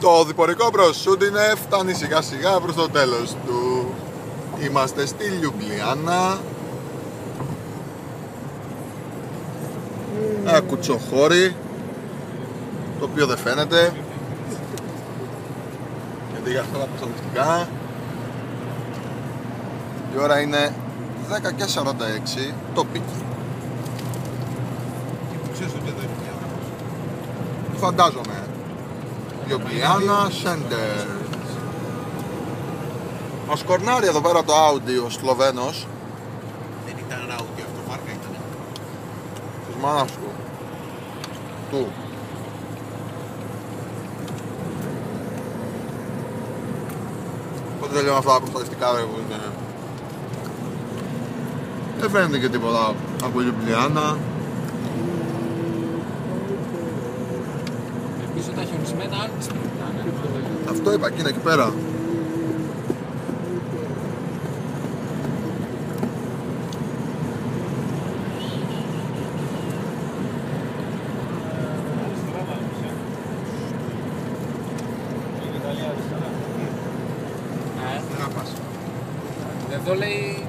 Το διπορικό προς Σούντινεφ φτάνει σιγά σιγά προς το τέλος του. Είμαστε στη Λιουμπλιάνα. Ένα κουτσοχώρι, το οποίο δεν φαίνεται γιατί για αυτά τα προστατευτικά. Η ώρα είναι 10:46 τοπική. Ξέρεις ότι εδώ είναι μια ώρα. Φαντάζομαι. Λιουμπλιάνα Σέντερ. Μας κορνάρει εδώ πέρα το Audi ο Σλοβαίνος. Δεν ήταν Audi αυτό, μάρκα ήταν. Της μάνας του. Του. Πότε τελειώνουν αυτά τα προστατευτικά ρε, που είναι. Δεν φαίνεται και τίποτα από Λιουμπλιάνα. Πίσω τα χιονισμένα Άλπες πρέπει να είναι. Αυτό είπα και είναι εκεί πέρα. Εδώ λέει